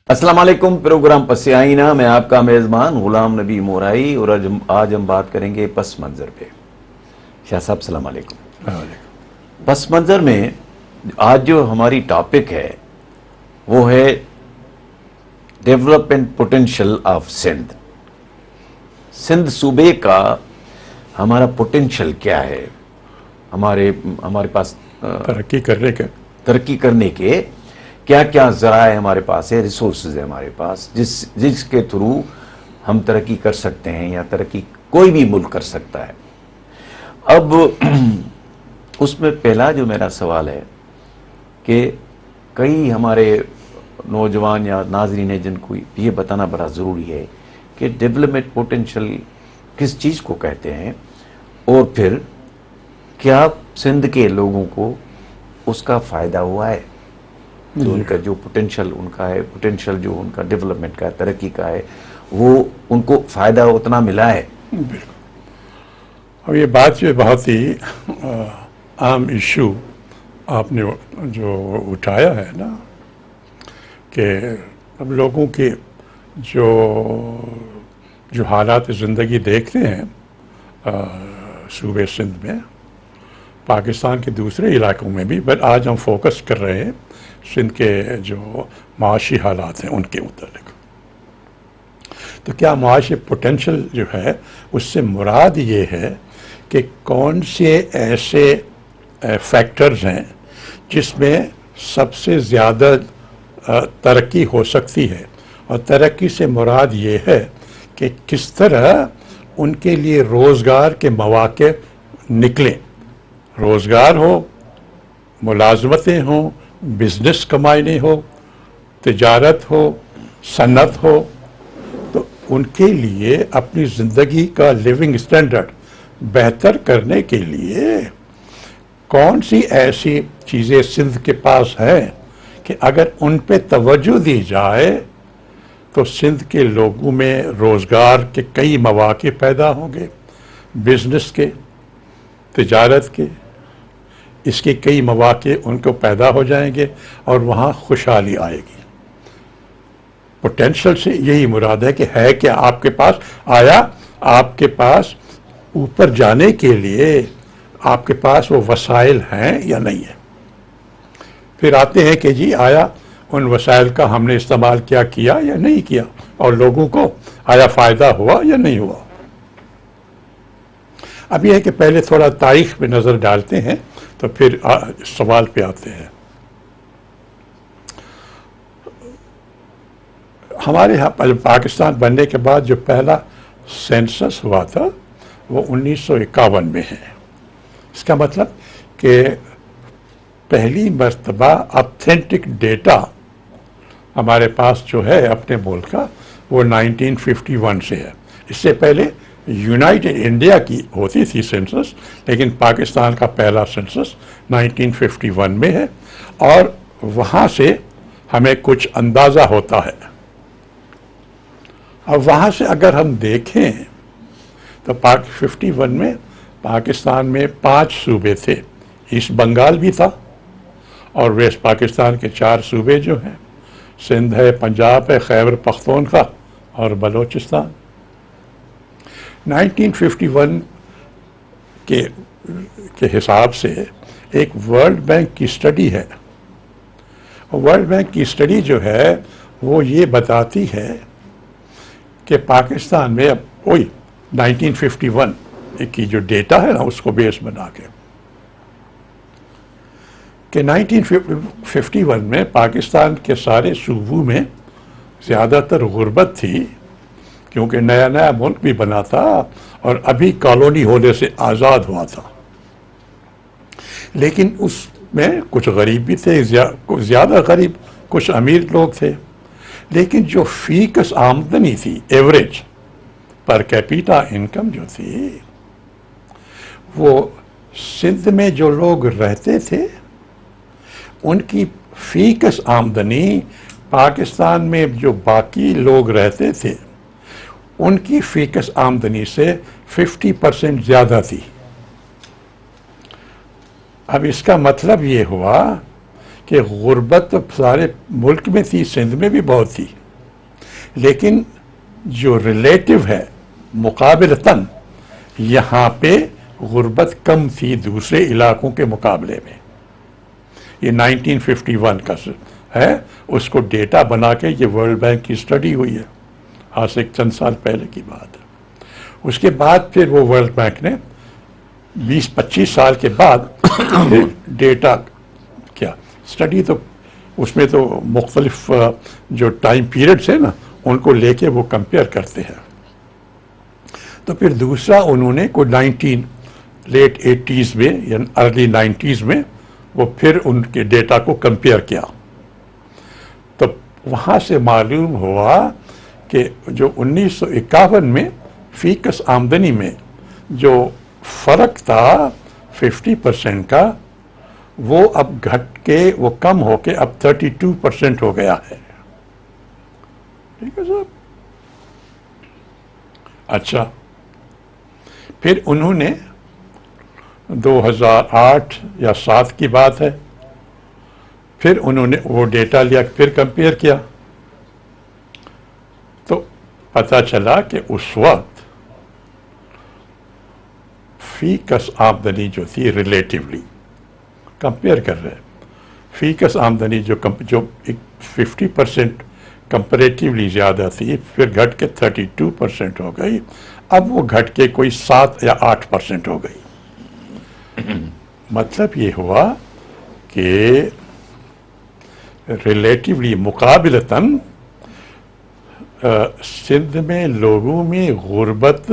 السلام علیکم، پروگرام پس آئینہ میں آپ کا میزبان غلام نبی مورائی، اور آج ہم بات کریں گے پس منظر پہ۔ شاہ صاحب السلام علیکم۔ پس منظر میں آج جو ہماری ٹاپک ہے وہ ہے development potential of Sindh. Sindh صوبے کا ہمارا پوٹینشل کیا ہے، ہمارے پاس ترقی کرنے کے کیا کیا ذرائع ہمارے پاس ہے، ریسورسز ہے ہمارے پاس جس کے تھرو ہم ترقی کر سکتے ہیں، یا ترقی کوئی بھی ملک کر سکتا ہے۔ اب اس میں پہلا جو میرا سوال ہے کہ کئی ہمارے نوجوان یا ناظرین ہیں جن کو یہ بتانا بڑا ضروری ہے کہ ڈیولپمنٹ پوٹینشل کس چیز کو کہتے ہیں، اور پھر کیا سندھ کے لوگوں کو اس کا فائدہ ہوا ہے، جو ان کا جو پوٹینشل ان کا ہے، پوٹینشل جو ان کا ڈیولپمنٹ کا ترقی کا ہے، وہ ان کو فائدہ اتنا ملا ہے۔ بالکل۔ اب یہ بات جو بہت ہی عام ایشو آپ نے جو اٹھایا ہے نا، کہ اب لوگوں کے جو حالات زندگی دیکھتے ہیں صوبے سندھ میں، پاکستان کے دوسرے علاقوں میں بھی، بٹ آج ہم فوکس کر رہے ہیں سندھ کے جو معاشی حالات ہیں ان کے متعلق۔ تو کیا معاشی پوٹینشل جو ہے اس سے مراد یہ ہے کہ کون سے ایسے فیکٹرز ہیں جس میں سب سے زیادہ ترقی ہو سکتی ہے، اور ترقی سے مراد یہ ہے کہ کس طرح ان کے لیے روزگار کے مواقع نکلیں، روزگار ہو، ملازمتیں ہوں، بزنس کمائنے ہو، تجارت ہو، صنعت ہو، تو ان کے لیے اپنی زندگی کا لیونگ اسٹینڈرڈ بہتر کرنے کے لیے کون سی ایسی چیزیں سندھ کے پاس ہیں کہ اگر ان پہ توجہ دی جائے تو سندھ کے لوگوں میں روزگار کے کئی مواقع پیدا ہوں گے، بزنس کے، تجارت کے، اس کے کئی مواقع ان کو پیدا ہو جائیں گے، اور وہاں خوشحالی آئے گی۔ پوٹینشل سے یہی مراد ہے کہ ہے کہ آپ کے پاس آیا، آپ کے پاس اوپر جانے کے لیے آپ کے پاس وہ وسائل ہیں یا نہیں ہیں۔ پھر آتے ہیں کہ جی آیا ان وسائل کا ہم نے استعمال کیا یا نہیں کیا، اور لوگوں کو آیا فائدہ ہوا یا نہیں ہوا۔ اب یہ ہے کہ پہلے تھوڑا تاریخ پہ نظر ڈالتے ہیں تو پھر سوال پہ آتے ہیں۔ ہمارے یہاں پاکستان بننے کے بعد جو پہلا سینسس ہوا تھا وہ 1951 میں ہے۔ اس کا مطلب کہ پہلی مرتبہ اتھینٹک ڈیٹا ہمارے پاس جو ہے اپنے ملک کا وہ 1951 سے ہے۔ اس سے پہلے یونائٹڈ انڈیا کی ہوتی تھی سینسس، لیکن پاکستان کا پہلا سینسس 1951 میں ہے، اور وہاں سے ہمیں کچھ اندازہ ہوتا ہے۔ اب وہاں سے اگر ہم دیکھیں تو 51 میں پاکستان میں 5 صوبے تھے، ایسٹ بنگال بھی تھا، اور ویسٹ پاکستان کے 4 صوبے جو ہیں، سندھ ہے، پنجاب ہے، خیبر پختونخوا اور بلوچستان۔ 1951 کے حساب سے ایک ورلڈ بینک کی اسٹڈی ہے، ورلڈ بینک کی اسٹڈی جو ہے وہ یہ بتاتی ہے کہ پاکستان میں اب وہی 1951 کی جو ڈیٹا ہے نا اس کو بیس بنا کے، کہ 1951 میں پاکستان کے سارے صوبوں میں زیادہ تر غربت تھی، کیونکہ نیا نیا ملک بھی بنا تھا اور ابھی کالونی ہونے سے آزاد ہوا تھا۔ لیکن اس میں کچھ غریب بھی تھے، کچھ زیادہ غریب، کچھ امیر لوگ تھے، لیکن جو فی کس آمدنی تھی، ایوریج پر کیپیٹا انکم جو تھی، وہ سندھ میں جو لوگ رہتے تھے ان کی فی کس آمدنی پاکستان میں جو باقی لوگ رہتے تھے ان کی فی کس آمدنی سے 50% زیادہ تھی۔ اب اس کا مطلب یہ ہوا کہ غربت تو سارے ملک میں تھی، سندھ میں بھی بہت تھی، لیکن جو ریلیٹو ہے مقابلتاً یہاں پہ غربت کم تھی دوسرے علاقوں کے مقابلے میں. یہ 1951 کا ہے, اس کو ڈیٹا بنا کے یہ ورلڈ بینک کی اسٹڈی ہوئی ہے, آج سے چند سال پہلے کی بات ہے. اس کے بعد پھر وہ ورلڈ بینک نے 20-25 سال کے بعد ڈیٹا کیا اسٹڈی, تو اس میں تو مختلف جو ٹائم پیریڈس ہیں نا ان کو لے کے وہ کمپیئر کرتے ہیں. تو پھر دوسرا انہوں نے کوئی لیٹ 80s میں یا ارلی 90s میں وہ پھر ان کے ڈیٹا کو کمپیئر کیا. تو وہاں سے معلوم ہوا کہ جو 1951 میں فی کس آمدنی میں جو فرق تھا 50% کا, وہ اب گھٹ کے وہ کم ہو کے اب 32% ہو گیا ہے. ٹھیک ہے صاحب. اچھا, پھر انہوں نے 2008 یا 7 کی بات ہے, پھر انہوں نے وہ ڈیٹا لیا, پھر کمپیئر کیا, تو پتہ چلا کہ اس وقت فی کس آمدنی جو تھی ریلیٹیولی کمپیئر کر رہے, فی کس آمدنی جو 50% کمپیریٹیولی زیادہ تھی, پھر گھٹ کے 32% ہو گئی, اب وہ گھٹ کے کوئی 7 یا 8% ہو گئی. مطلب یہ ہوا کہ ریلیٹیولی مقابلتاً سندھ میں لوگوں میں غربت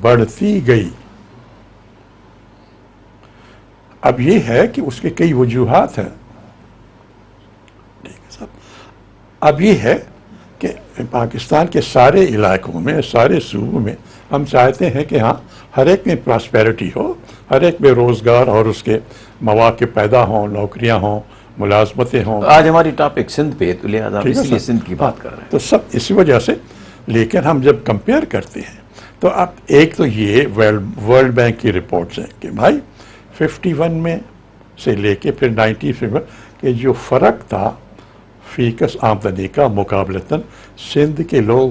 بڑھتی گئی. اب یہ ہے کہ اس کے کئی وجوہات ہیں. اب یہ ہے کہ پاکستان کے سارے علاقوں میں, سارے صوبوں میں ہم چاہتے ہیں کہ ہاں ہر ایک میں پراسپیرٹی ہو, ہر ایک میں روزگار اور اس کے مواقع پیدا ہوں, نوکریاں ہوں, ملازمتیں ہوں. آج ہماری ٹاپک سندھ پہ تو لہٰذا اس لیے سندھ کی بات کر رہے ہیں. تو سب اسی وجہ سے, لیکن ہم جب کمپیئر کرتے ہیں تو اب ایک تو یہ ورلڈ بینک کی رپورٹس ہیں کہ بھائی 51 میں سے لے کے پھر 90 کہ جو فرق تھا فی کس آمدنی کا مقابلتاً سندھ کے لوگ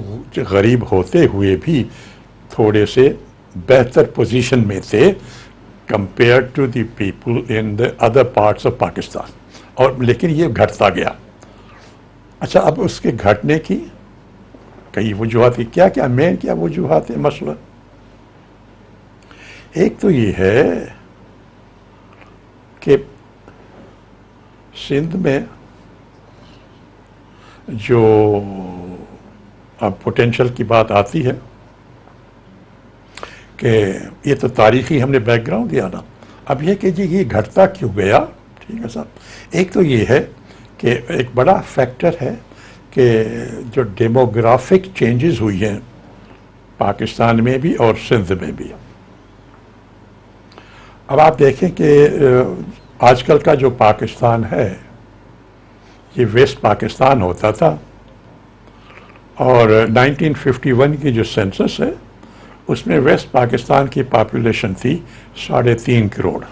غریب ہوتے ہوئے بھی تھوڑے سے بہتر پوزیشن میں تھے compare to the people in the other parts of Pakistan, اور لیکن یہ گھٹتا گیا. اچھا, اب اس کے گھٹنے کی کئی وجوہات کی کیا مین کیا وجوہات ہے مسئلہ. ایک تو یہ ہے کہ سندھ میں جو اب پوٹینشل کی بات آتی ہے کہ یہ تو تاریخی ہم نے بیک گراؤنڈ دیا نا. اب یہ کہ جی یہ گھٹتا کیوں گیا, ٹھیک ہے صاحب. ایک تو یہ ہے کہ ایک بڑا فیکٹر ہے کہ جو ڈیموگرافک چینجز ہوئی ہیں پاکستان میں بھی اور سندھ میں بھی. اب آپ دیکھیں کہ آج کل کا جو پاکستان ہے یہ ویسٹ پاکستان ہوتا تھا, اور 1951 کی جو سینسس ہے اس میں ویسٹ پاکستان کی پاپولیشن تھی 3.5 کروڑ.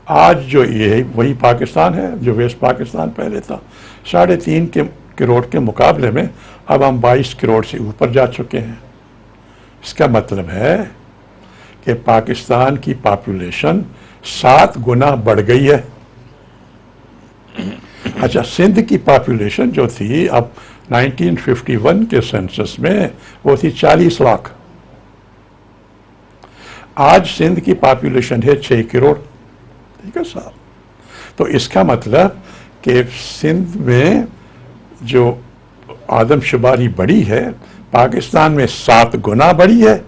آج جو یہ وہی پاکستان ہے جو ویسٹ پاکستان پہلے تھا. 3.5 کروڑ کے مقابلے میں اب ہم 22 کروڑ سے اوپر جا چکے ہیں. اس کا مطلب ہے کہ پاکستان کی پاپولیشن 7 گنا بڑھ گئی ہے. اچھا, سندھ کی پاپولیشن جو تھی اب 1951 کے سینسس میں وہ تھی 40 لاکھ. آج سندھ کی پاپولیشن ہے 6 کروڑ. ٹھیک ہے صاحب. تو اس کا مطلب کہ سندھ میں جو آدم شماری بڑھی ہے پاکستان میں 7 گنا بڑھی ہے,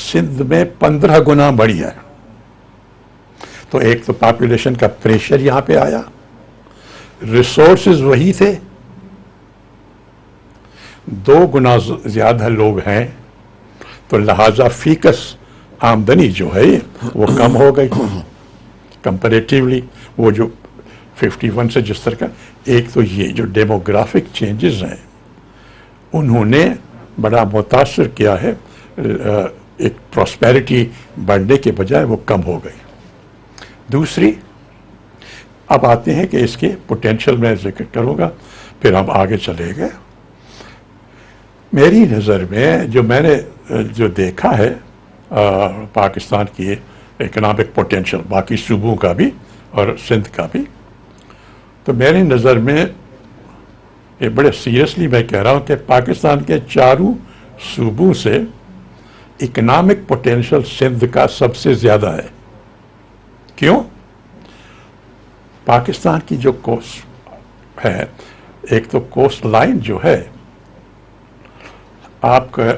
سندھ میں 15 گنا بڑھی ہے. تو ایک تو پاپولیشن کا پریشر یہاں پہ آیا, ریسورسز وہی تھے, 2 گنا زیادہ لوگ ہیں, تو لہذا فی کس آمدنی جو ہے وہ کم ہو گئی کمپیریٹیولی. وہ جو 51 سے جس طرح کا, ایک تو یہ جو ڈیموگرافک چینجز ہیں انہوں نے بڑا متاثر کیا ہے, ایک پراسپیرٹی بڑھنے کے بجائے وہ کم ہو گئی. دوسری, اب آتے ہیں کہ اس کے پوٹینشل میں ذکر کروں گا, پھر ہم آگے چلے گئے. میری نظر میں جو میں نے جو دیکھا ہے پاکستان کی اکنامک پوٹینشل باقی صوبوں کا بھی اور سندھ کا بھی، تو میری نظر میں یہ بڑے سیریسلی میں کہہ رہا ہوں کہ پاکستان کے چاروں صوبوں سے اکنامک پوٹینشل سندھ کا سب سے زیادہ ہے. کیوں؟ پاکستان کی جو کوسٹ ہے، ایک تو کوسٹ لائن جو ہے، آپ کا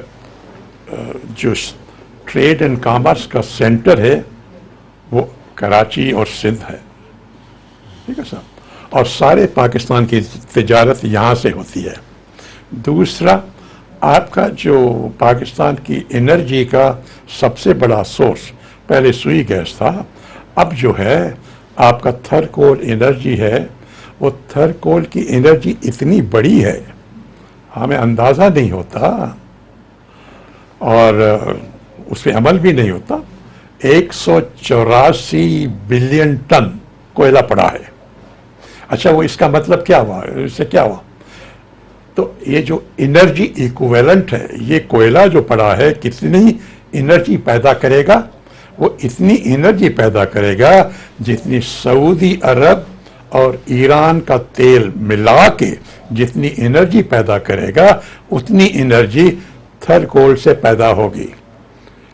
جو ٹریڈ اینڈ کامرس کا سینٹر ہے وہ کراچی اور سندھ ہے، ٹھیک ہے صاحب، اور سارے پاکستان کی تجارت یہاں سے ہوتی ہے. دوسرا، آپ کا جو پاکستان کی انرجی کا سب سے بڑا سورس پہلے سوئی گیس تھا، اب جو ہے آپ کا تھر کول انرجی ہے. وہ تھر کول کی انرجی اتنی بڑی ہے ہمیں اندازہ نہیں ہوتا اور اس پہ عمل بھی نہیں ہوتا. 184 بلین ٹن کوئلہ پڑا ہے. اچھا، وہ اس کا مطلب کیا ہوا؟ اس سے کیا ہوا؟ تو یہ جو انرجی ایکویلنٹ ہے، یہ کوئلہ جو پڑا ہے کتنی انرجی پیدا کرے گا؟ وہ اتنی انرجی پیدا کرے گا جتنی سعودی عرب اور ایران کا تیل ملا کے جتنی انرجی پیدا کرے گا اتنی انرجی تھر کول سے پیدا ہوگی.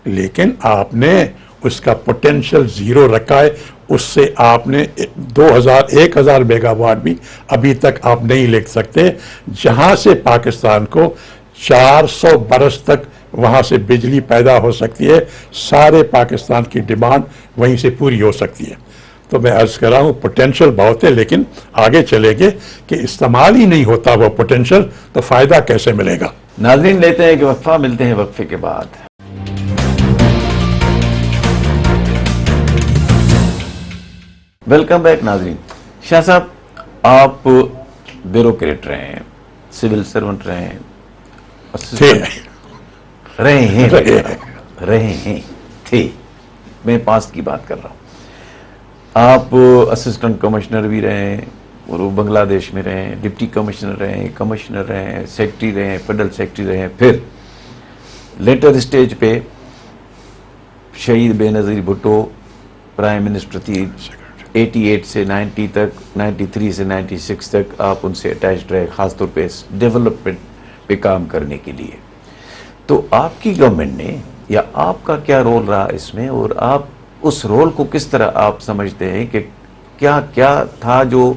لیکن آپ نے اس کا پوٹینشل زیرو رکھا ہے. اس سے آپ نے 1000 میگا واٹ بھی ابھی تک آپ نہیں لے سکتے، جہاں سے پاکستان کو 400 برس تک وہاں سے بجلی پیدا ہو سکتی ہے. سارے پاکستان کی ڈیمانڈ وہیں سے پوری ہو سکتی ہے. تو میں عرض کر رہا ہوں پوٹینشل بہت ہے، لیکن آگے چلے گے کہ استعمال ہی نہیں ہوتا وہ پوٹینشل تو فائدہ کیسے ملے گا؟ ناظرین، لیتے ہیں کہ وقفہ، ملتے ہیں وقفے کے بعد. ویلکم بیک ناظرین. شاہ صاحب، آپ بیوروکریٹ رہے ہیں، سول سرونٹ رہے ہیں، رہے ہیں تھے، میں پاسٹ کی بات کر رہا ہوں. آپ اسسٹنٹ کمشنر بھی رہے ہیں اور وہ بنگلہ دیش میں رہے ہیں، ڈپٹی کمشنر رہے ہیں، کمشنر رہے ہیں، سیکٹری رہے ہیں، فیڈرل سیکٹری رہے ہیں. پھر لیٹر اسٹیج پہ شہید بے نظیر بھٹو پرائم منسٹر تھی. 88 سے 90 تک، 93 سے 96 تک آپ ان سے اٹیچڈ رہے، خاص طور پہ ڈیولپمنٹ پہ کام کرنے کے لیے. تو آپ کی گورنمنٹ نے یا آپ کا کیا رول رہا اس میں، اور آپ اس رول کو کس طرح آپ سمجھتے ہیں کہ کیا کیا تھا جو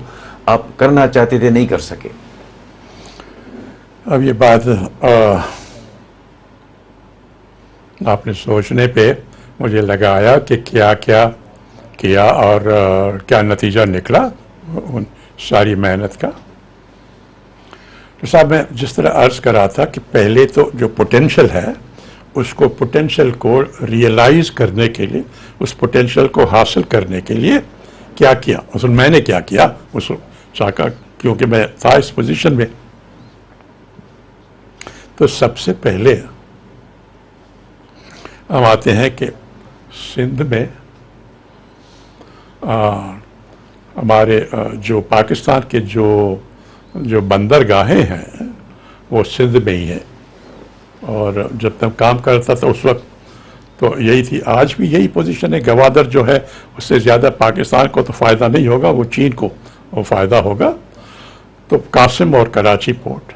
آپ کرنا چاہتے تھے نہیں کر سکے؟ اب یہ بات آپ نے سوچنے پہ مجھے لگایا کہ کیا کیا کیا اور کیا نتیجہ نکلا ان ساری محنت کا. تو صاحب، میں جس طرح عرض کر رہا تھا کہ پہلے تو جو پوٹینشل ہے اس کو پوٹینشل کو ریئلائز کرنے کے لیے، اس پوٹینشل کو حاصل کرنے کے لیے کیا کیا، اصل میں نے کیا کیا اس چاہا، کیونکہ میں تھا اس پوزیشن میں. تو سب سے پہلے ہم آتے ہیں کہ سندھ میں ہمارے جو پاکستان کے جو بندرگاہیں ہیں وہ سندھ میں ہی ہیں. اور جب تک کام کرتا تھا اس وقت تو یہی تھی، آج بھی یہی پوزیشن ہے. گوادر جو ہے اس سے زیادہ پاکستان کو تو فائدہ نہیں ہوگا، وہ چین کو وہ فائدہ ہوگا. تو قاسم اور کراچی پورٹ،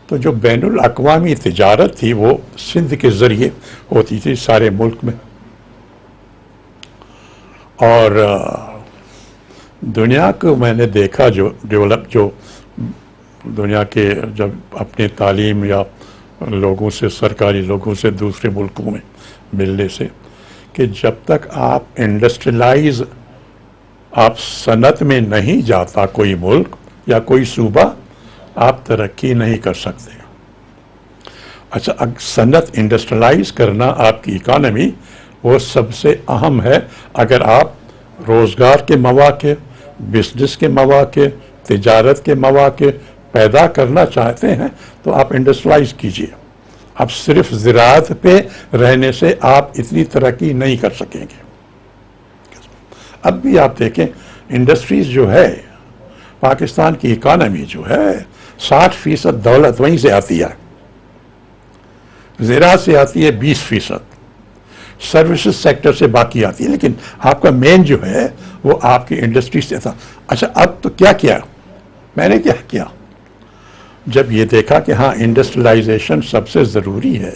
تو جو بین الاقوامی تجارت تھی وہ سندھ کے ذریعے ہوتی تھی سارے ملک میں. اور دنیا کو میں نے دیکھا جو دنیا کے جب اپنے تعلیم یا لوگوں سے، سرکاری لوگوں سے دوسرے ملکوں میں ملنے سے، کہ جب تک آپ انڈسٹریلائز، آپ صنعت میں نہیں جاتا کوئی ملک یا کوئی صوبہ، آپ ترقی نہیں کر سکتے. اچھا، صنعت انڈسٹریلائز کرنا آپ کی اکانومی وہ سب سے اہم ہے. اگر آپ روزگار کے مواقع، بزنس کے مواقع، تجارت کے مواقع پیدا کرنا چاہتے ہیں تو آپ انڈسٹریلائز کیجیے. اب صرف زراعت پہ رہنے سے آپ اتنی ترقی نہیں کر سکیں گے. اب بھی آپ دیکھیں انڈسٹریز جو ہے، پاکستان کی اکانومی جو ہے 60% دولت وہیں سے آتی ہے. زراعت سے آتی ہے 20%، سروسز سیکٹر سے باقی آتی ہے، لیکن آپ کا مین جو ہے وہ آپ کی انڈسٹری سے تھا۔ اچھا اب تو کیا میں نے کیا جب یہ دیکھا کہ ہاں انڈسٹریلائزیشن سب سے ضروری ہے،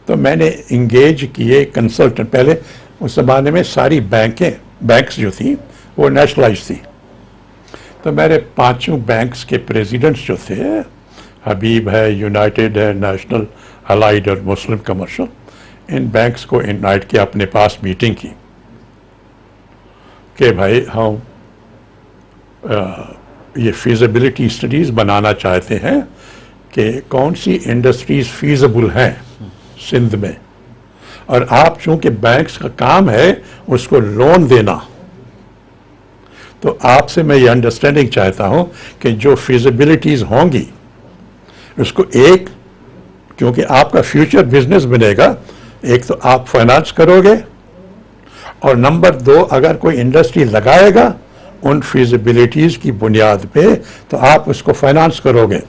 تو میں نے انگیج کیے کنسلٹنٹ۔ پہلے اس زمانے میں ساری بینکس جو تھیں وہ نیشنلائز تھیں، تو میرے 5 بینکس کے پریزیڈنٹس جو تھے، حبیب ہے، یونائٹڈ ہے، نیشنل، الائیڈ اور مسلم کمرشل، ان بینکس کو انوائٹ کیا اپنے پاس میٹنگ کی کہ بھائی ہم یہ فیزیبلٹی اسٹڈیز بنانا چاہتے ہیں کہ کون سی انڈسٹریز فیزیبل ہیں سندھ میں، اور آپ چونکہ بینکس کا کام ہے اس کو لون دینا، تو آپ سے میں یہ انڈرسٹینڈنگ چاہتا ہوں کہ جو فیزیبلٹیز ہوں گی اس کو ایک، کیونکہ آپ کا فیوچر بزنس بنے گا، ایک تو آپ فائنانس کرو گے، اور نمبر 2 اگر کوئی انڈسٹری لگائے گا ان فیزیبلٹیز کی بنیاد پہ تو آپ اس کو فائنانس کرو گے۔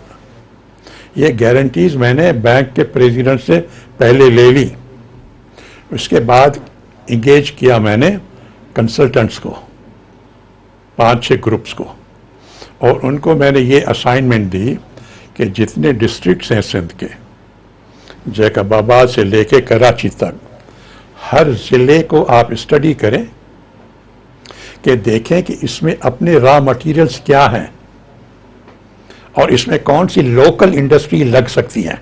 یہ گارنٹیز میں نے بینک کے پریزیڈنٹ سے پہلے لے لی۔ اس کے بعد انگیج کیا میں نے کنسلٹنٹس کو، 5-6 گروپس کو، اور ان کو میں نے یہ اسائنمنٹ دی کہ جتنے ڈسٹرکٹس ہیں سندھ کے، جیکب آباد سے لے کے کراچی تک، ہر ضلع کو آپ اسٹڈی کریں کہ دیکھیں کہ اس میں اپنے را مٹیریلز کیا ہیں اور اس میں کون سی لوکل انڈسٹری لگ سکتی ہیں۔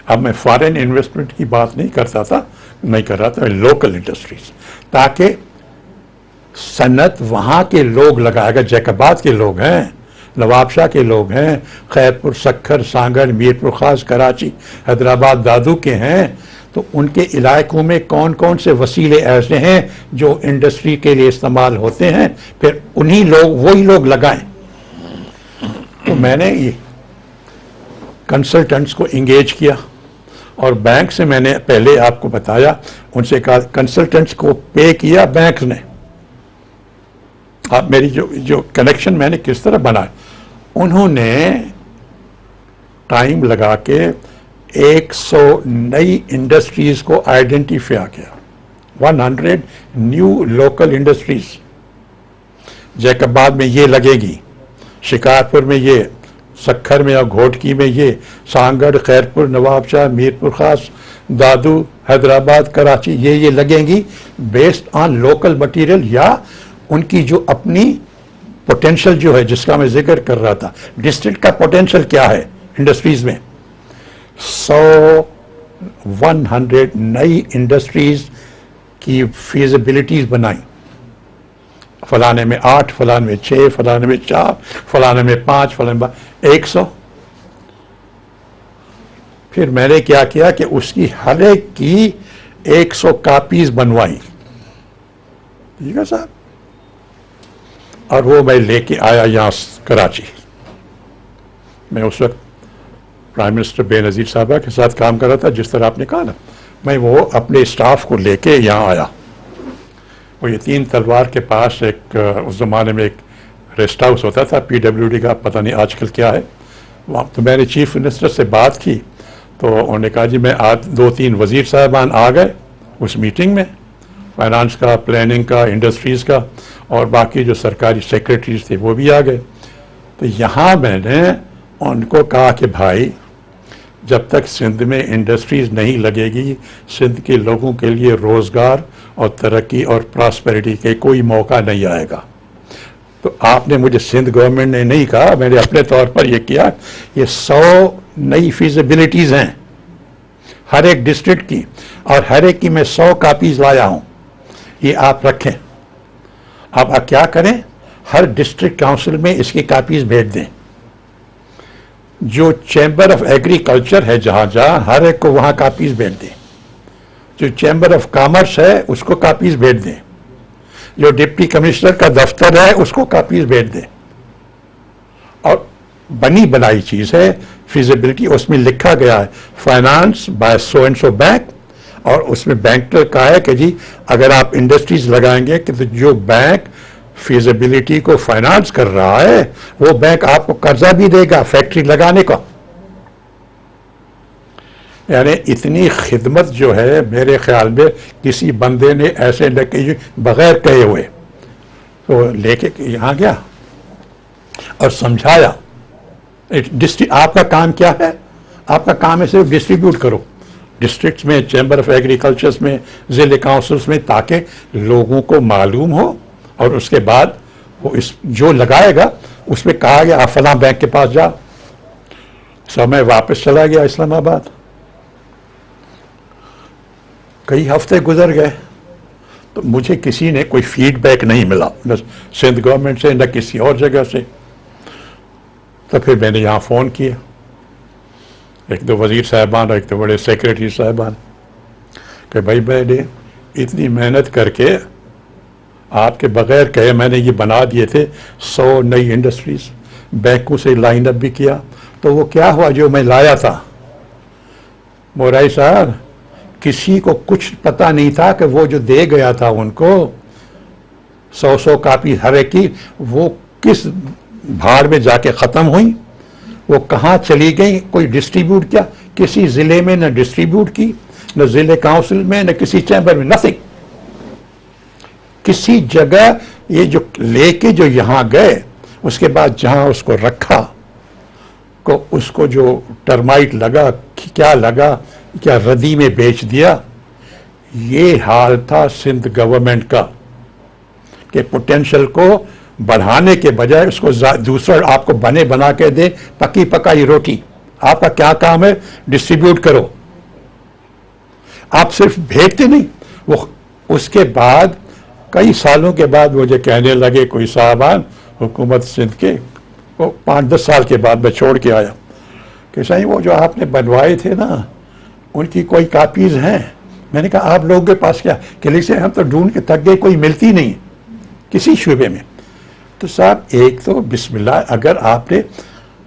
اب میں فارن انویسٹمنٹ کی بات نہیں کر رہا تھا، لوکل انڈسٹریز، تاکہ صنعت وہاں کے لوگ لگائے گا، جیکبات کے لوگ ہیں، نواب شاہ کے لوگ ہیں، خیرپور، سکھر، سانگڑ، میرپور خاص، کراچی، حیدرآباد، دادو کے ہیں، تو ان کے علاقوں میں کون کون سے وسیلے ایسے ہیں جو انڈسٹری کے لیے استعمال ہوتے ہیں، پھر وہی لوگ لگائیں۔ تو میں نے یہ کنسلٹنٹس کو انگیج کیا، اور بینک سے میں نے پہلے آپ کو بتایا، ان سے کہا کنسلٹنٹس کو پے کیا بینک نے۔ اب میری جو کنیکشن میں نے کس طرح بنایا، انہوں نے ٹائم لگا کے 100 نئی انڈسٹریز کو آئیڈینٹیفائی کیا، 100 نیو لوکل انڈسٹریز۔ جیکباد میں یہ لگے گی، شکارپور میں یہ، سکھر میں اور گھوٹکی میں یہ، سانگڑ، خیرپور، نواب شاہ، میرپور خاص، دادو، حیدرآباد، کراچی، یہ لگیں گی بیسڈ آن لوکل مٹیریل، یا ان کی جو اپنی پوٹینشل جو ہے، جس کا میں ذکر کر رہا تھا، ڈسٹرکٹ کا پوٹینشل کیا ہے انڈسٹریز میں۔ 100 نئی انڈسٹریز کی فیزیبلٹیز بنائیں، فلانے میں 8، فلانے میں 6، فلانے میں 4، فلانے میں 5، فلانے میں 100۔ پھر میں نے کیا کہ اس کی ہر ایک کی 100 کاپیز بنوائی، ٹھیک ہے صاحب، اور وہ میں لے کے آیا یہاں کراچی۔ میں اس وقت پرائم منسٹر بے نظیر صاحبہ کے ساتھ کام کر رہا تھا، جس طرح آپ نے کہا نا، میں وہ اپنے اسٹاف کو لے کے یہاں آیا۔ وہ یہ 3 تلوار کے پاس ایک اس زمانے میں ایک ریسٹ ہاؤس ہوتا تھا PWD کا، پتہ نہیں آج کل کیا ہے وہاں۔ تو میں نے چیف منسٹر سے بات کی، تو انہوں نے کہا جی میں 2-3 وزیر صاحبان آ گئے اس میٹنگ میں، فائنانس کا، پلاننگ کا، انڈسٹریز کا، اور باقی جو سرکاری سیکریٹریز تھے وہ بھی آ گئے۔ تو یہاں میں نے ان کو کہا کہ بھائی جب تک سندھ میں انڈسٹریز نہیں لگے گی، سندھ کے لوگوں کے لیے روزگار اور ترقی اور پراسپیرٹی کے کوئی موقع نہیں آئے گا۔ تو آپ نے مجھے، سندھ گورنمنٹ نے نہیں کہا، میں نے اپنے طور پر یہ کیا، یہ 100 نئی فیزیبلٹیز ہیں ہر ایک ڈسٹرکٹ کی، اور ہر ایک کی میں 100 کاپیز لایا ہوں، یہ آپ رکھیں۔ اب آپ کیا کریں، ہر ڈسٹرکٹ کاؤنسل میں اس کی کاپیز بھیج دیں، جو چیمبر آف ایگریکلچر ہے جہاں ہر ایک کو وہاں کاپیز بھیج دیں، جو چیمبر آف کامرس ہے اس کو کاپیز بھیج دیں، جو ڈپٹی کمشنر کا دفتر ہے اس کو کاپیز بھیج دیں۔ اور بنی بنائی چیز ہے فیزیبلٹی، اس میں لکھا گیا ہے finance by so and so bank, اور اس میں بینک نے کہا ہے کہ جی اگر آپ انڈسٹریز لگائیں گے کہ جو بینک فیزیبلٹی کو فائنانس کر رہا ہے وہ بینک آپ کو قرضہ بھی دے گا فیکٹری لگانے کا۔ یعنی اتنی خدمت جو ہے میرے خیال میں کسی بندے نے ایسے بغیر کہے ہوئے تو لے کے یہاں گیا اور سمجھایا آپ کا کام کیا ہے، آپ کا کام ہے صرف ڈسٹریبیوٹ کرو ڈسٹرکٹس میں، چیمبر آف ایگریکلچرس میں، ضلع کاؤنسلس میں، تاکہ لوگوں کو معلوم ہو، اور اس کے بعد وہ جو لگائے گا اس میں کہا گیا آپ فلاں بینک کے پاس جا. سو میں واپس چلا گیا اسلام آباد. کئی ہفتے گزر گئے تو مجھے کسی نے کوئی فیڈ بیک نہیں ملا، نہ سندھ گورنمنٹ سے نہ کسی اور جگہ سے. تو پھر میں نے یہاں فون کیا، ایک دو وزیر صاحبان اور ایک دو بڑے سیکریٹری صاحبان، کہ بھائی میں نے اتنی محنت کر کے آپ کے بغیر کہے میں نے یہ بنا دیے تھے 100 نئی انڈسٹریز، بینکوں سے لائن اپ بھی کیا، تو وہ کیا ہوا جو میں لایا تھا؟ مورائی صاحب کسی کو کچھ پتہ نہیں تھا کہ وہ جو دے گیا تھا ان کو 100 کاپی ہر ایک کی، وہ کس بھاڑ میں جا کے ختم ہوئی، وہ کہاں چلی گئی، کوئی ڈسٹریبیوٹ کیا، کسی ضلع میں نہ ڈسٹریبیوٹ کی، نہ ضلع کاؤنسل میں، نہ کسی چیمبر میں، نتھنگ. کسی جگہ یہ جو لے کے جو یہاں گئے، اس کے بعد جہاں اس کو رکھا کو اس کو جو ٹرمائٹ لگا، کیا لگا، کیا ردی میں بیچ دیا. یہ حال تھا سندھ گورنمنٹ کا کہ پوٹینشل کو بڑھانے کے بجائے اس کو دوسرا آپ کو بنا کے دے پکی پکائی روٹی. آپ کا کیا کام ہے؟ ڈسٹریبیوٹ کرو. آپ صرف بھیجتے نہیں. وہ اس کے بعد کئی سالوں کے بعد مجھے کہنے لگے کوئی صاحبان حکومت سندھ کے، وہ 5-10 سال کے بعد میں چھوڑ کے آیا، کہ صحیح وہ جو آپ نے بنوائے تھے نا ان کی کوئی کاپیز ہیں؟ میں نے کہا آپ لوگوں کے پاس کیا؟ کہ لیکن ہم تو ڈھونڈ کے تھک گئے، کوئی ملتی نہیں کسی شعبے میں. تو صاحب ایک تو بسم اللہ، اگر آپ نے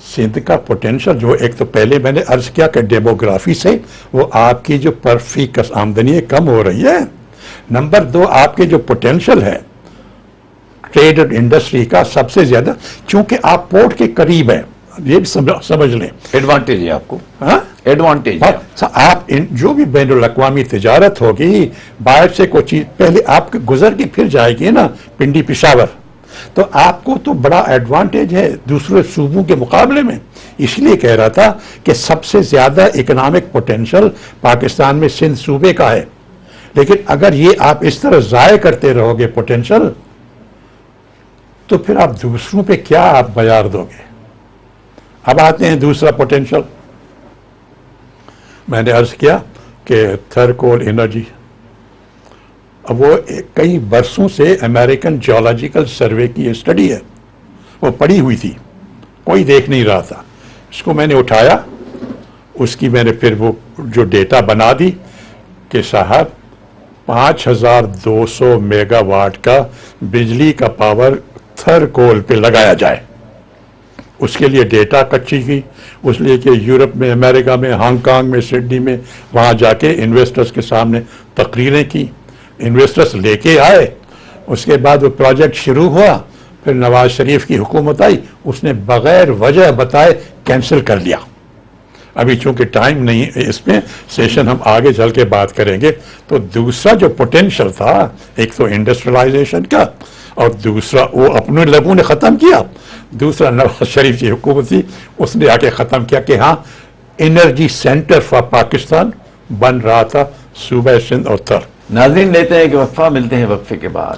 سندھ کا پوٹینشل جو ایک تو پہلے میں نے عرض کیا کہ ڈیموگرافی سے وہ آپ کی جو پر فی کس آمدنی کم ہو رہی ہے. نمبر 2 آپ کے جو پوٹینشل ہے ٹریڈ اور انڈسٹری کا سب سے زیادہ، چونکہ آپ پورٹ کے قریب ہیں، یہ بھی سمجھ لیں ایڈوانٹیج ہے آپ کو. ہاں ایڈوانٹیج ہے. آپ جو بھی بین الاقوامی تجارت ہوگی باہر سے کوئی چیز پہلے آپ کے گزر کے پھر جائے گی نا پنڈی پشاور، تو آپ کو تو بڑا ایڈوانٹیج ہے دوسرے صوبوں کے مقابلے میں. اس لیے کہہ رہا تھا کہ سب سے زیادہ اکنامک پوٹینشل پاکستان میں سندھ صوبے کا ہے. لیکن اگر یہ آپ اس طرح ضائع کرتے رہو گے پوٹینشل، تو پھر آپ دوسروں پہ کیا آپ معیار دو گے؟ اب آتے ہیں دوسرا پوٹینشل. میں نے عرض کیا کہ تھرکول انرجی، اب وہ کئی برسوں سے امریکن جیولوجیکل سروے کی اسٹڈی ہے، وہ پڑی ہوئی تھی، کوئی دیکھ نہیں رہا تھا. اس کو میں نے اٹھایا، اس کی میں نے پھر وہ جو ڈیٹا بنا دی کہ صاحب 5200 میگا واٹ کا بجلی کا پاور تھرکول پہ لگایا جائے. اس کے لیے ڈیٹا کچی کی، اس لیے کہ یورپ میں، امریکہ میں، ہانگ کانگ میں، سڈنی میں، وہاں جا کے انویسٹرز کے سامنے تقریریں کی. انویسٹرز لے کے آئے، اس کے بعد وہ پروجیکٹ شروع ہوا. پھر نواز شریف کی حکومت آئی، اس نے بغیر وجہ بتائے کینسل کر لیا. ابھی چونکہ ٹائم نہیں ہے اس میں، سیشن ہم آگے چل کے بات کریں گے. تو دوسرا جو پوٹینشل تھا، ایک تو انڈسٹریلائزیشن کا، اور دوسرا وہ اپنے لوگوں نے ختم کیا. دوسرا نواز شریف کی حکومت تھی، اس نے آ کے ختم کیا کہ ہاں انرجی سینٹر فار پاکستان بن رہا تھا صوبہ سندھ اور تھر. ناظرین لیتے ہیں کہ وقفہ، ملتے ہیں وقفے کے بعد.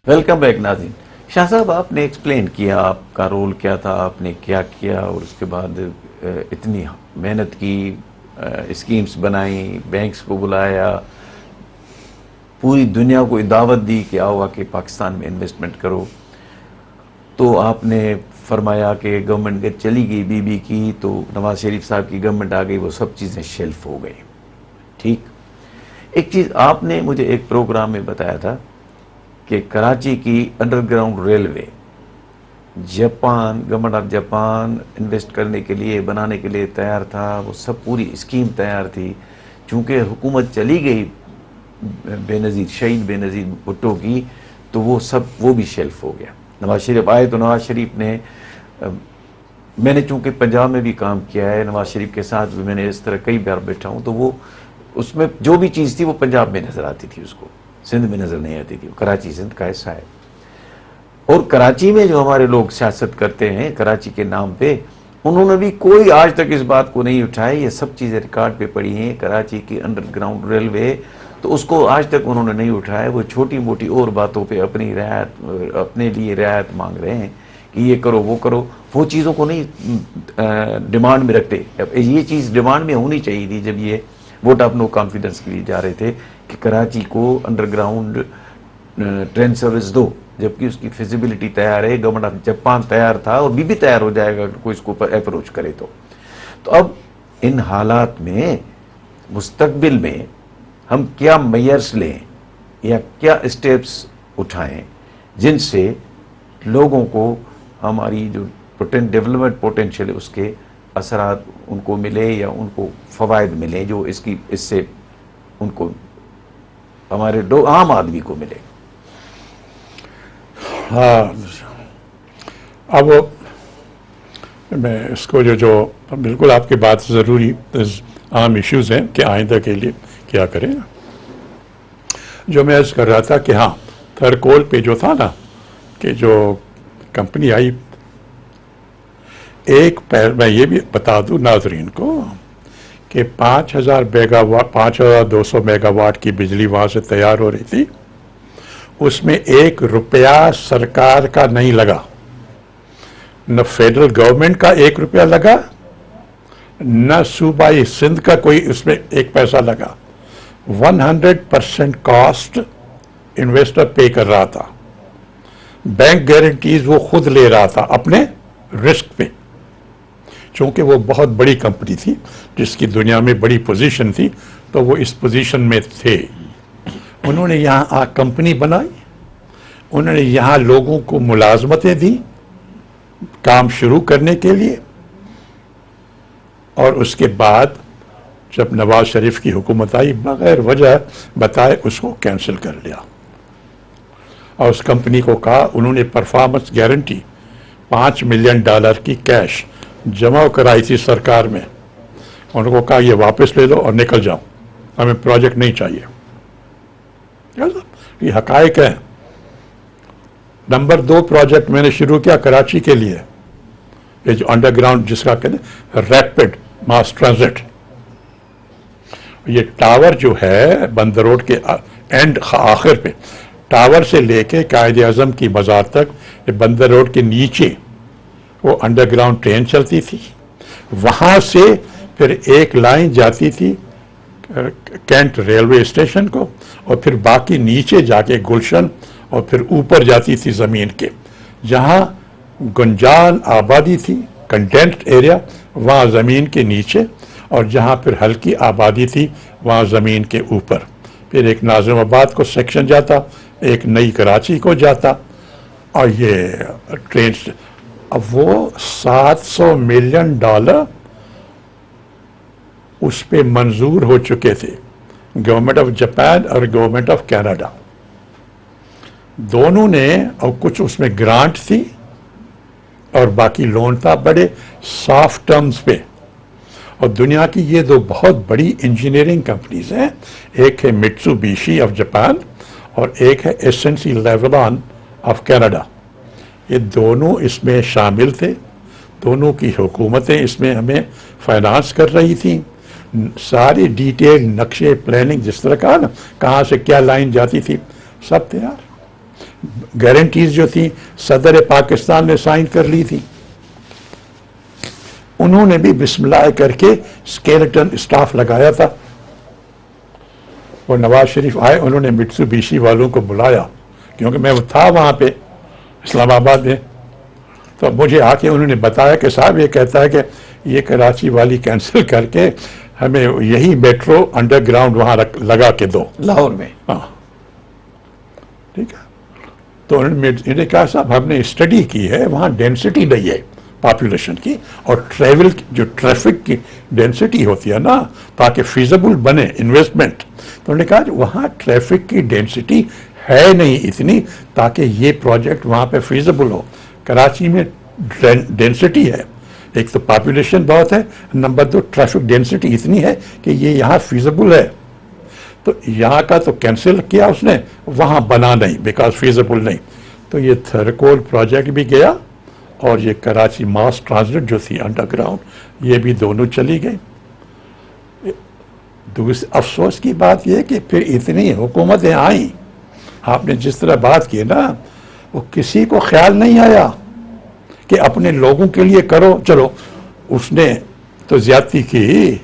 ویلکم بیک ناظرین. شاہ صاحب آپ نے ایکسپلین کیا آپ کا رول کیا تھا، آپ نے کیا کیا، اور اس کے بعد اتنی محنت کی، اسکیمز بنائیں، بینکس کو بلایا، پوری دنیا کو دعوت دی کہ آؤ آ کے پاکستان میں انویسٹمنٹ کرو. تو آپ نے فرمایا کہ گورنمنٹ اگر چلی گئی بی بی کی تو نواز شریف صاحب کی گورنمنٹ آ گئی، وہ سب چیزیں شیلف ہو گئی. ٹھیک. ایک چیز آپ نے مجھے ایک پروگرام میں بتایا تھا کہ کراچی کی under ground railway Japan, government of Japan invest کرنے کے لیے، بنانے کے لیے تیار تھا. وہ سب پوری اسکیم تیار تھی. چونکہ حکومت چلی گئی بے نظیر شہید بے نظیر بھٹو کی، تو وہ بھی شیلف ہو گیا. نواز شریف آئے تو نواز شریف نے میں نے چونکہ پنجاب میں بھی کام کیا ہے، نواز شریف کے ساتھ بھی میں نے اس طرح کئی بار بیٹھا ہوں، تو وہ اس میں جو بھی چیز تھی وہ پنجاب میں نظر آتی تھی، اس کو سندھ میں نظر نہیں آتی تھی. کراچی سندھ کا حصہ ہے. اور کراچی میں جو ہمارے لوگ سیاست کرتے ہیں کراچی کے نام پہ، انہوں نے بھی کوئی آج تک اس بات کو نہیں اٹھایا. یہ سب چیزیں ریکارڈ پہ پڑی ہیں. کراچی کی انڈر گراؤنڈ ریلوے، تو اس کو آج تک انہوں نے نہیں اٹھایا. وہ چھوٹی موٹی اور باتوں پہ اپنی رعایت، اپنے لیے رعایت مانگ رہے ہیں کہ یہ کرو وہ کرو. وہ چیزوں کو نہیں ڈیمانڈ میں رکھتے. یہ چیز ڈیمانڈ میں ہونی چاہیے تھی جب یہ ووٹ آف نو کانفیڈنس کے لیے جا رہے تھے کہ کراچی کو انڈر گراؤنڈ ٹرین سروس دو، جبکہ اس کی فیزیبلٹی تیار ہے. گورنمنٹ آف جاپان تیار تھا اور بھی تیار ہو جائے گا اگر کوئی اس کو اپروچ کرے تو. تو اب ان حالات میں مستقبل میں ہم کیا میئرز لیں یا کیا اسٹیپس اٹھائیں جن سے لوگوں کو ہماری جو ڈیولپمنٹ پوٹینشیل ہے اس کے اثرات ان کو ملے یا ان کو فوائد ملیں جو اس سے ان کو ہمارے عام آدمی کو ملے. ہاں، اب میں اس کو جو بالکل آپ کی بات ضروری عام ایشوز ہیں کہ آئندہ کے لیے کیا کریں. جو میں عرض کر رہا تھا کہ ہاں تھرکول پہ جو تھا نا کہ جو کمپنی آئی، میں یہ بھی بتا دوں ناظرین کو کہ 5200 میگا واٹ کی بجلی وہاں سے تیار ہو رہی تھی. اس میں 1 روپیہ سرکار کا نہیں لگا، نہ فیڈرل گورنمنٹ کا 1 روپیہ لگا، نہ صوبائی سندھ کا کوئی اس میں 1 پیسہ لگا. 100% کاسٹ انویسٹر پے کر رہا تھا. بینک گارنٹیز وہ خود لے رہا تھا اپنے رسک پہ، چونکہ وہ بہت بڑی کمپنی تھی جس کی دنیا میں بڑی پوزیشن تھی، تو وہ اس پوزیشن میں تھے. انہوں نے یہاں کمپنی بنائی، انہوں نے یہاں لوگوں کو ملازمتیں دی کام شروع کرنے کے لیے، اور اس کے بعد جب نواز شریف کی حکومت آئی بغیر وجہ بتائے اس کو کینسل کر لیا. اور اس کمپنی کو کہا، انہوں نے پرفارمنس گارنٹی $5 ملین کی کیش جمع کرائی تھی سرکار میں. انہوں کو کہا یہ واپس لے لو اور نکل جاؤ، ہمیں پروجیکٹ نہیں چاہیے. یہ حقائق ہیں. نمبر 2 پروجیکٹ میں نے شروع کیا کراچی کے لیے، یہ جو انڈر گراؤنڈ جس کا کہتے ہیں ریپڈ ماس ٹرانزٹ. یہ ٹاور جو ہے بندر روڈ کے اینڈ آخر پہ، ٹاور سے لے کے قائد اعظم کی مزار تک بندر روڈ کے نیچے وہ انڈر گراؤنڈ ٹرین چلتی تھی. وہاں سے پھر ایک لائن جاتی تھی کینٹ ریلوے اسٹیشن کو، اور پھر باقی نیچے جا کے گلشن، اور پھر اوپر جاتی تھی زمین کے جہاں گنجان آبادی تھی، کنٹینٹ ایریا وہاں زمین کے نیچے، اور جہاں پھر ہلکی آبادی تھی وہاں زمین کے اوپر. پھر ایک ناظم آباد کو سیکشن جاتا، ایک نئی کراچی کو جاتا، اور یہ ٹرین. اب وہ $700 ملین اس پہ منظور ہو چکے تھے، گورنمنٹ آف جاپان اور گورنمنٹ آف کینیڈا دونوں نے. اور کچھ اس میں گرانٹ تھی اور باقی لون تھا بڑے سافٹ ٹرمز پہ. اور دنیا کی یہ 2 بہت بڑی انجینئرنگ کمپنیز ہیں، ایک ہے میٹسوبیشی آف جاپان اور ایک ہے ایسنسی لیولان آف کینیڈا. یہ دونوں اس میں شامل تھے. دونوں کی حکومتیں اس میں ہمیں فائنانس کر رہی تھیں. ساری ڈیٹیل نقشے پلاننگ جس طرح کہا نا کہاں سے کیا لائن جاتی تھی سب تیار. گارنٹیز جو تھیں صدر پاکستان نے سائن کر لی تھی. انہوں نے بھی بسم اللہ کر کے اسکیلٹن اسٹاف لگایا تھا. اور نواز شریف آئے، انہوں نے میٹسوبیشی والوں کو بلایا کیونکہ میں تھا وہاں پہ اسلام آباد میں. تو مجھے آ کے انہوں نے بتایا کہ صاحب یہ کہتا ہے کہ یہ کراچی والی کینسل کر کے ہمیں یہی میٹرو انڈر گراؤنڈ وہاں لگا کے دو لاہور میں. ہاں ٹھیک ہے. تو انہوں نے کہا صاحب ہم نے اسٹڈی کی ہے، وہاں ڈینسٹی نہیں ہے پاپولیشن کی، اور ٹریول جو ٹریفک کی ڈینسٹی ہوتی ہے نا تاکہ فیزیبل بنے انویسٹمنٹ. تو انہوں نے کہا وہاں ٹریفک کی ڈینسٹی ہے نہیں اتنی تاکہ یہ پروجیکٹ وہاں پہ فیزیبل ہو. کراچی میں ڈینسٹی ہے، ایک تو پاپولیشن بہت ہے، نمبر 2 ٹریفک ڈینسٹی اتنی ہے کہ یہ یہاں فیزیبل ہے، تو یہاں کا تو کینسل کیا اس نے، وہاں بنا نہیں بیکاز فیزیبل نہیں، تو یہ تھرکول پروجیکٹ بھی گیا اور یہ کراچی ماس ٹرانزٹ جو تھی انڈر گراؤنڈ یہ بھی دونوں چلی گئی۔ افسوس کی بات یہ کہ پھر اتنی حکومتیں آئیں، آپ نے جس طرح بات کی نا، وہ کسی کو خیال نہیں آیا کہ اپنے لوگوں کے لیے کرو، چلو اس نے تو زیادتی کی،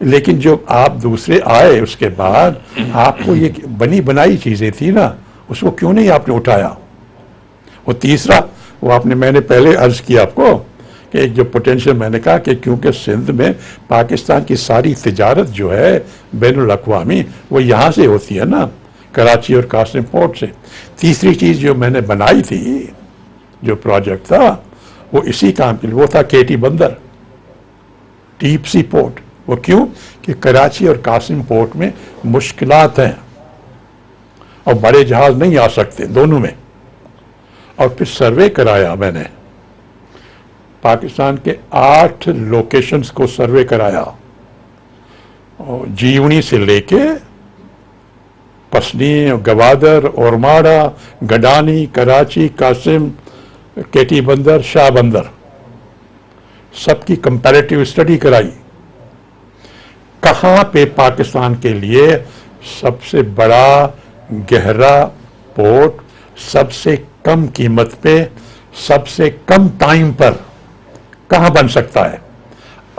لیکن جو آپ دوسرے آئے اس کے بعد آپ کو یہ بنی بنائی چیزیں تھی نا، اس کو کیوں نہیں آپ نے اٹھایا؟ وہ تیسرا، وہ آپ نے، میں نے پہلے عرض کیا آپ کو کہ ایک جو پوٹینشیل، میں نے کہا کہ کیونکہ سندھ میں پاکستان کی ساری تجارت جو ہے بین الاقوامی وہ یہاں سے ہوتی ہے نا، کراچی اور قاسم پورٹ سے۔ تیسری چیز جو میں نے بنائی تھی، جو پروجیکٹ تھا وہ اسی کام کے لیے، وہ تھا کیٹی بندر، ڈیپ سی پورٹ۔ وہ کیوں کہ کراچی اور قاسم پورٹ میں مشکلات ہیں اور بڑے جہاز نہیں آ سکتے دونوں میں۔ اور پھر سروے کرایا میں نے، پاکستان کے 8 لوکیشنز کو سروے کرایا، جیونی سے لے کے پسنی، گوادر، اورماڑا، گڈانی، کراچی، قاسم، کیٹی بندر، شاہ بندر، سب کی کمپیریٹیو اسٹڈی کرائی، کہاں پہ پاکستان کے لیے سب سے بڑا گہرا پورٹ سب سے کم قیمت پہ سب سے کم ٹائم پر کہاں بن سکتا ہے۔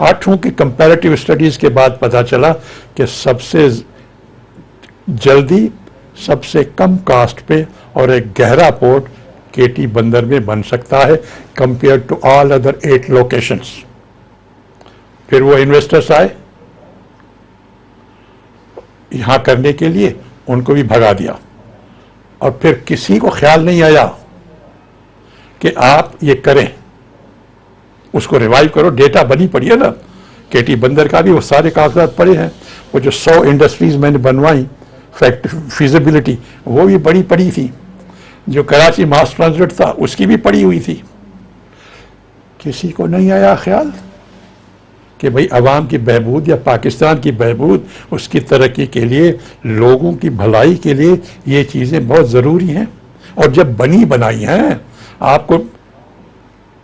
8 کی کمپیریٹیو اسٹڈیز کے بعد پتا چلا کہ سب سے جلدی، سب سے کم کاسٹ پہ اور ایک گہرا پورٹ کیٹی بندر میں بن سکتا ہے compare to all other 8 locations. پھر وہ انویسٹرز آئے یہاں کرنے کے لیے، ان کو بھی بھگا دیا، اور پھر کسی کو خیال نہیں آیا کہ آپ یہ کریں، اس کو ریوائیو کرو۔ ڈیٹا بنی پڑی ہے نا، کیٹی بندر کا بھی وہ سارے کاغذات پڑے ہیں، وہ جو 100 انڈسٹریز میں نے بنوائی فیزیبلٹی، وہ بھی بڑی پڑی تھی، جو کراچی ماس ٹرانزٹ تھا اس کی بھی پڑی ہوئی تھی۔ کسی کو نہیں آیا خیال کہ بھئی عوام کی بہبود یا پاکستان کی بہبود، اس کی ترقی کے لیے، لوگوں کی بھلائی کے لیے یہ چیزیں بہت ضروری ہیں۔ اور جب بنی بنائی ہیں، آپ کو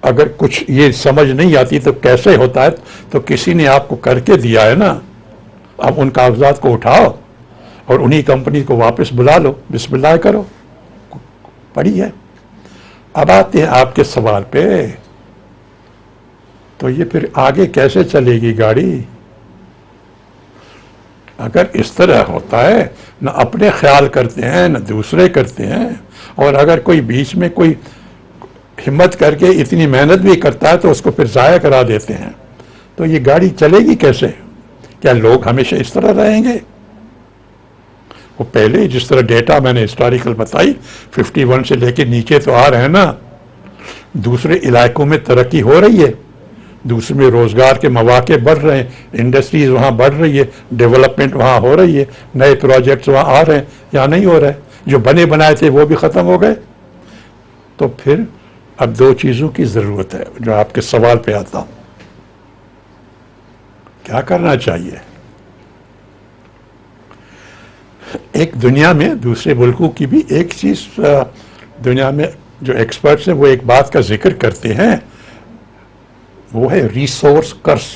اگر کچھ یہ سمجھ نہیں آتی تو کیسے ہوتا ہے، تو کسی نے آپ کو کر کے دیا ہے نا، اب ان کاغذات کو اٹھاؤ اور انہی کمپنی کو واپس بلا لو، بسم اللہ کرو، پڑی ہے۔ اب آتے ہیں آپ کے سوال پہ، تو یہ پھر آگے کیسے چلے گی گاڑی؟ اگر اس طرح ہوتا ہے، نہ اپنے خیال کرتے ہیں نہ دوسرے کرتے ہیں، اور اگر کوئی بیچ میں کوئی ہمت کر کے اتنی محنت بھی کرتا ہے تو اس کو پھر ضائع کرا دیتے ہیں، تو یہ گاڑی چلے گی کیسے؟ کیا لوگ ہمیشہ اس طرح رہیں گے؟ وہ پہلے جس طرح ڈیٹا میں نے ہسٹوریکل بتائی، 51 سے لے کے نیچے تو آ رہے ہیں نا، دوسرے علاقوں میں ترقی ہو رہی ہے، دوسرے میں روزگار کے مواقع بڑھ رہے ہیں، انڈسٹریز وہاں بڑھ رہی ہے، ڈیولپمنٹ وہاں ہو رہی ہے، نئے پروجیکٹس وہاں آ رہے ہیں، یہاں نہیں ہو رہے، جو بنے بنائے تھے وہ بھی ختم ہو گئے۔ تو پھر اب 2 چیزوں کی ضرورت ہے، جو آپ کے سوال پہ آتا ہوں، کیا کرنا چاہیے؟ ایک دنیا میں دوسرے ملکوں کی بھی ایک چیز، دنیا میں جو ایکسپرٹس ہیں وہ ایک بات کا ذکر کرتے ہیں، وہ ہے ریسورس کرس۔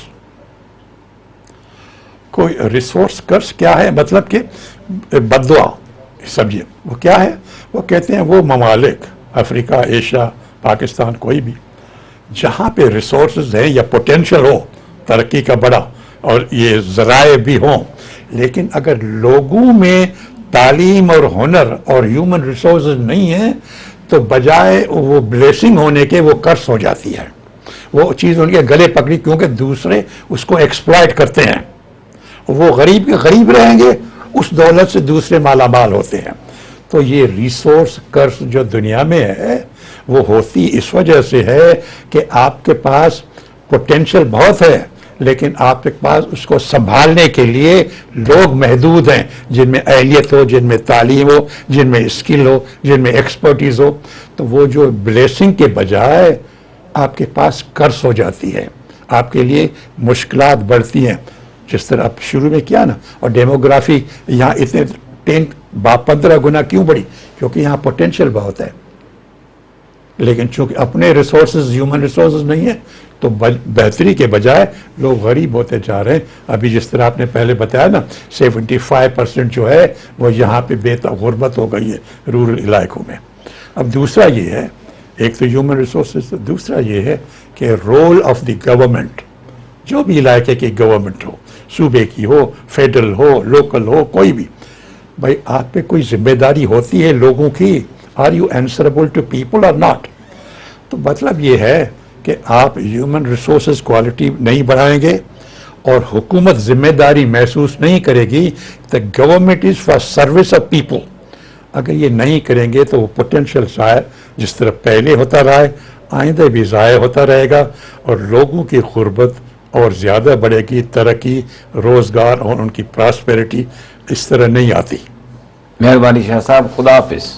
کوئی ریسورس کرس کیا ہے؟ مطلب کہ بد دعا سمجھیے، وہ کیا ہے؟ وہ کہتے ہیں وہ ممالک، افریقہ، ایشیا، پاکستان، کوئی بھی، جہاں پہ ریسورسز ہیں یا پوٹینشل ہو ترقی کا بڑا، اور یہ ذرائع بھی ہوں، لیکن اگر لوگوں میں تعلیم اور ہنر اور ہیومن ریسورسز نہیں ہیں تو بجائے وہ بلیسنگ ہونے کے وہ کرس ہو جاتی ہے، وہ چیز ان کے گلے پکڑی، کیونکہ دوسرے اس کو ایکسپلائٹ کرتے ہیں، وہ غریب کے غریب رہیں گے، اس دولت سے دوسرے مالا مال ہوتے ہیں۔ تو یہ ریسورس کرس جو دنیا میں ہے وہ ہوتی اس وجہ سے ہے کہ آپ کے پاس پوٹینشل بہت ہے، لیکن آپ کے پاس اس کو سنبھالنے کے لیے لوگ محدود ہیں، جن میں اہلیت ہو، جن میں تعلیم ہو، جن میں اسکل ہو، جن میں ایکسپرٹیز ہو۔ تو وہ جو بلیسنگ کے بجائے آپ کے پاس قرض ہو جاتی ہے، آپ کے لیے مشکلات بڑھتی ہیں، جس طرح اب شروع میں کیا نا. اور ڈیموگرافی یہاں اتنے 15 گنا کیوں بڑھی؟ کیونکہ یہاں پوٹینشیل بہت ہے، لیکن چونکہ اپنے ریسورسز ہیومن ریسورسز نہیں ہیں تو بہتری کے بجائے لوگ غریب ہوتے جا رہے ہیں. ابھی جس طرح آپ نے پہلے بتایا نا 75% جو ہے وہ یہاں پہ غربت ہو گئی ہے رورل علاقوں میں. اب دوسرا یہ ہے، ایک تو ہیومن ریسورسز، دوسرا یہ ہے کہ رول آف دی گورنمنٹ، جو بھی علاقے کی گورنمنٹ ہو، صوبے کی ہو، فیڈرل ہو، لوکل ہو، کوئی بھی، بھائی آپ پہ کوئی ذمہ داری ہوتی ہے لوگوں کی. Are you answerable to people اور ناٹ؟ تو مطلب یہ ہے کہ آپ ہیومن ریسورسز کوالٹی نہیں بڑھائیں گے اور حکومت ذمہ داری محسوس نہیں کرے گی. the government is for service of people. اگر یہ نہیں کریں گے تو وہ پوٹینشیل ضائع جس طرح پہلے ہوتا رہا ہے آئندہ بھی ضائع ہوتا رہے گا، اور لوگوں کی غربت اور زیادہ بڑھے گی، ترقی، روزگار اور ان کی پراسپیرٹی اس طرح نہیں آتی. مہربانی شاہ صاحب، خدا حافظ.